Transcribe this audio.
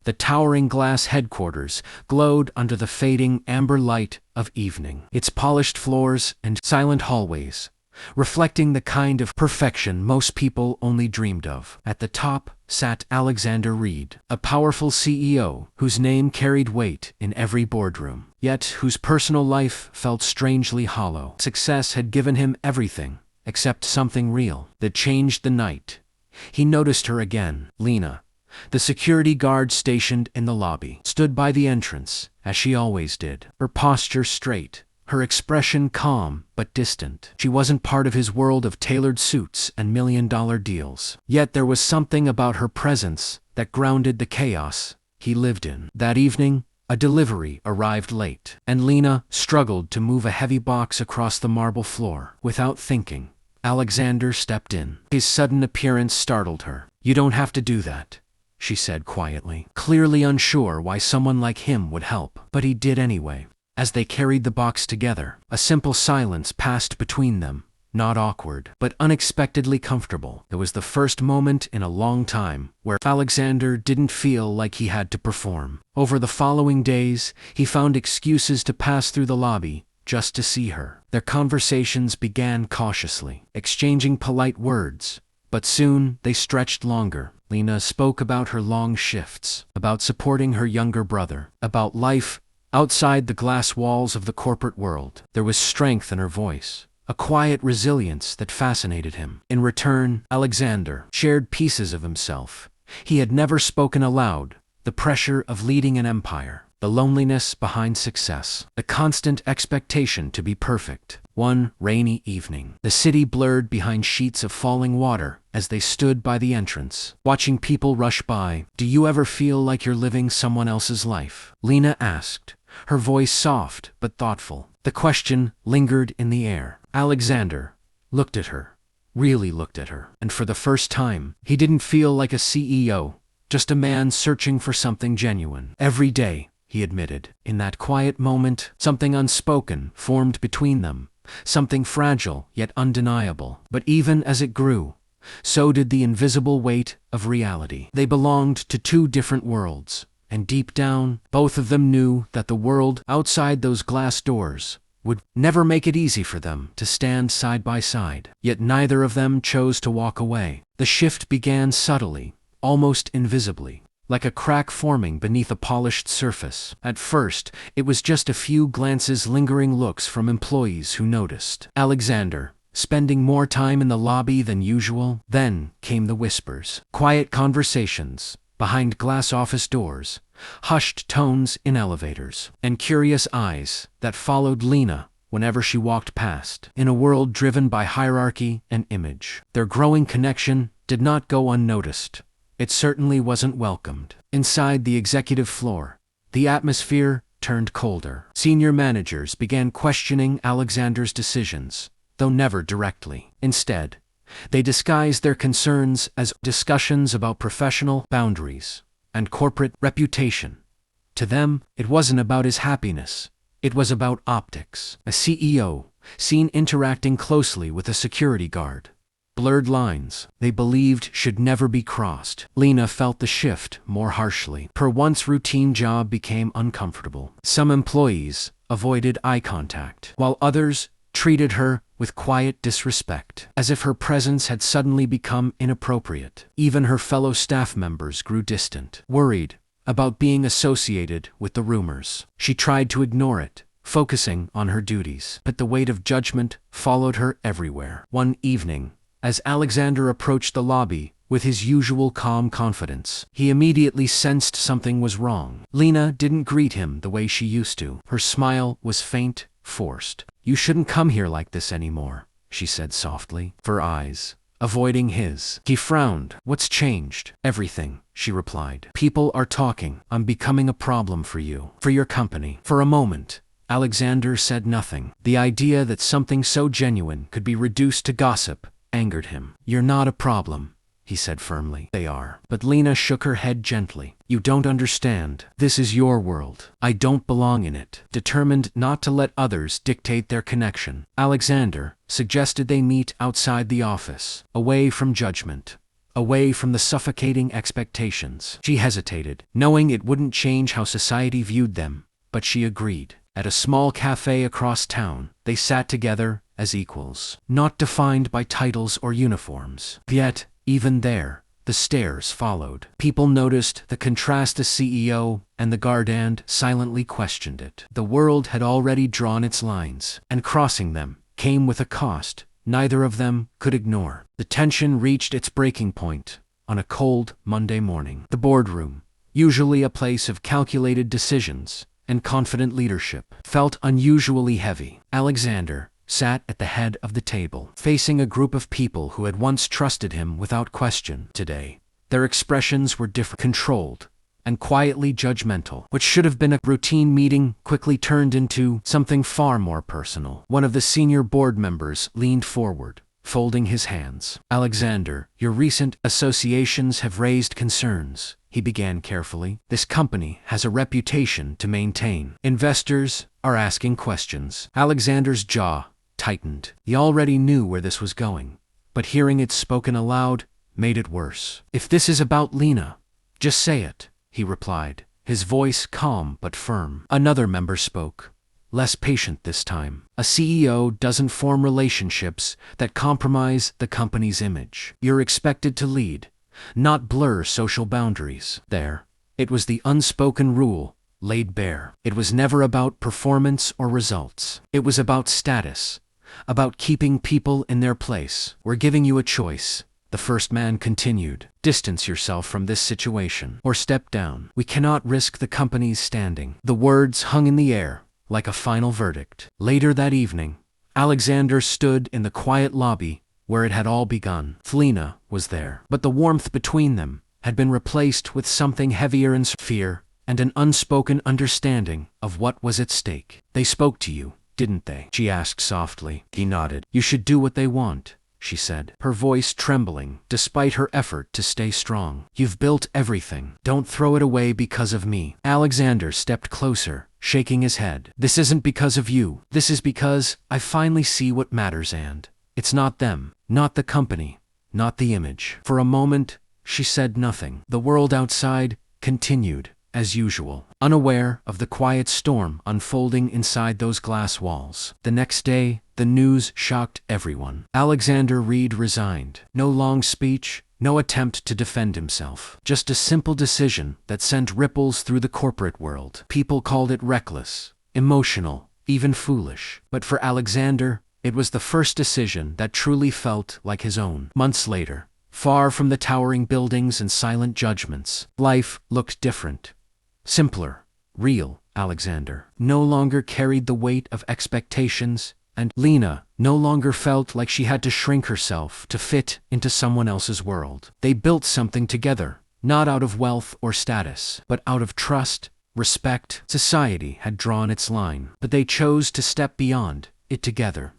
The towering glass headquarters glowed under the fading amber light of evening, its polished floors and silent hallways reflecting the kind of perfection most people only dreamed of. At the top sat Alexander Reed, a powerful CEO whose name carried weight in every boardroom, yet whose personal life felt strangely hollow. Success had given him everything except something real that changed the night. He noticed her again. Lena, the security guard stationed in the lobby, stood by the entrance, as she always did, her posture straight, her expression calm but distant. She wasn't part of his world of tailored suits and million-dollar deals. Yet there was something about her presence that grounded the chaos he lived in. That evening, a delivery arrived late, and Lena struggled to move a heavy box across the marble floor. Without thinking, Alexander stepped in. His sudden appearance startled her. "You don't have to do that," she said quietly, clearly unsure why someone like him would help. But he did anyway. As they carried the box together, a simple silence passed between them, not awkward, but unexpectedly comfortable. It was the first moment in a long time where Alexander didn't feel like he had to perform. Over the following days, he found excuses to pass through the lobby just to see her. Their conversations began cautiously, exchanging polite words, but soon they stretched longer. Lena spoke about her long shifts, about supporting her younger brother, about life outside the glass walls of the corporate world. There was strength in her voice, a quiet resilience that fascinated him. In return, Alexander shared pieces of himself. He had never spoken aloud: the pressure of leading an empire, the loneliness behind success, the constant expectation to be perfect. One rainy evening, the city blurred behind sheets of falling water as they stood by the entrance, watching people rush by. "Do you ever feel like you're living someone else's life?" Lena asked, her voice soft but thoughtful. The question lingered in the air. Alexander looked at her, really looked at her, and for the first time, he didn't feel like a CEO, just a man searching for something genuine. Every day, he admitted, in that quiet moment, something unspoken formed between them, something fragile yet undeniable. But even as it grew, so did the invisible weight of reality. They belonged to two different worlds, and deep down, both of them knew that the world outside those glass doors would never make it easy for them to stand side by side. Yet neither of them chose to walk away. The shift began subtly, almost invisibly, like a crack forming beneath a polished surface. At first, it was just a few glances, lingering looks from employees who noticed Alexander spending more time in the lobby than usual. Then came the whispers, quiet conversations behind glass office doors, hushed tones in elevators, and curious eyes that followed Lena whenever she walked past. In a world driven by hierarchy and image, their growing connection did not go unnoticed. It certainly wasn't welcomed. Inside the executive floor, the atmosphere turned colder. Senior managers began questioning Alexander's decisions, though never directly. Instead, they disguised their concerns as discussions about professional boundaries and corporate reputation. To them, it wasn't about his happiness. It was about optics. A CEO seen interacting closely with a security guard. Blurred lines they believed should never be crossed. Lena felt the shift more harshly. Her once routine job became uncomfortable. Some employees avoided eye contact, while others treated her with quiet disrespect, as if her presence had suddenly become inappropriate. Even her fellow staff members grew distant, worried about being associated with the rumors. She tried to ignore it, focusing on her duties, but the weight of judgment followed her everywhere. One evening, as Alexander approached the lobby with his usual calm confidence, he immediately sensed something was wrong. Lena didn't greet him the way she used to. Her smile was faint, forced. "You shouldn't come here like this anymore," she said softly, her eyes avoiding his. He frowned. "What's changed?" "Everything," she replied. "People are talking. I'm becoming a problem for you, for your company." For a moment, Alexander said nothing. The idea that something so genuine could be reduced to gossip angered him. "You're not a problem," he said firmly. "They are." But Lena shook her head gently. "You don't understand. This is your world. I don't belong in it." Determined not to let others dictate their connection, Alexander suggested they meet outside the office, away from judgment, away from the suffocating expectations. She hesitated, knowing it wouldn't change how society viewed them, but she agreed. At a small cafe across town, they sat together as equals, not defined by titles or uniforms. Yet, even there, the stares followed. People noticed the contrast. The CEO and the guardant silently questioned it. The world had already drawn its lines, and crossing them came with a cost neither of them could ignore. The tension reached its breaking point on a cold Monday morning. The boardroom, usually a place of calculated decisions and confident leadership, felt unusually heavy. Alexander sat at the head of the table, facing a group of people who had once trusted him without question. Today, their expressions were different, controlled, and quietly judgmental. What should have been a routine meeting quickly turned into something far more personal. One of the senior board members leaned forward, folding his hands. "Alexander, your recent associations have raised concerns," he began carefully. "This company has a reputation to maintain. Investors are asking questions." Alexander's jaw tightened. He already knew where this was going, but hearing it spoken aloud made it worse. "If this is about Lena, just say it," he replied, his voice calm but firm. Another member spoke, less patient this time. "A CEO doesn't form relationships that compromise the company's image. You're expected to lead, not blur social boundaries." There, it was the unspoken rule laid bare. It was never about performance or results. It was about status, about keeping people in their place. "We're giving you a choice," the first man continued. "Distance yourself from this situation, or step down. We cannot risk the company's standing." The words hung in the air, like a final verdict. Later that evening, Alexander stood in the quiet lobby where it had all begun. Lena was there, but the warmth between them had been replaced with something heavier and fear, and an unspoken understanding of what was at stake. "They spoke to you, didn't they?" she asked softly. He nodded. "You should do what they want," she said, her voice trembling despite her effort to stay strong. "You've built everything. Don't throw it away because of me." Alexander stepped closer, shaking his head. "This isn't because of you. This is because I finally see what matters, and it's not them, not the company, not the image." For a moment, she said nothing. The world outside continued as usual, unaware of the quiet storm unfolding inside those glass walls. The next day, the news shocked everyone. Alexander Reed resigned. No long speech, no attempt to defend himself. Just a simple decision that sent ripples through the corporate world. People called it reckless, emotional, even foolish. But for Alexander, it was the first decision that truly felt like his own. Months later, far from the towering buildings and silent judgments, life looked different. Simpler, real. Alexander no longer carried the weight of expectations, and Lena no longer felt like she had to shrink herself to fit into someone else's world. They built something together, not out of wealth or status, but out of trust, respect. Society had drawn its line, but they chose to step beyond it together.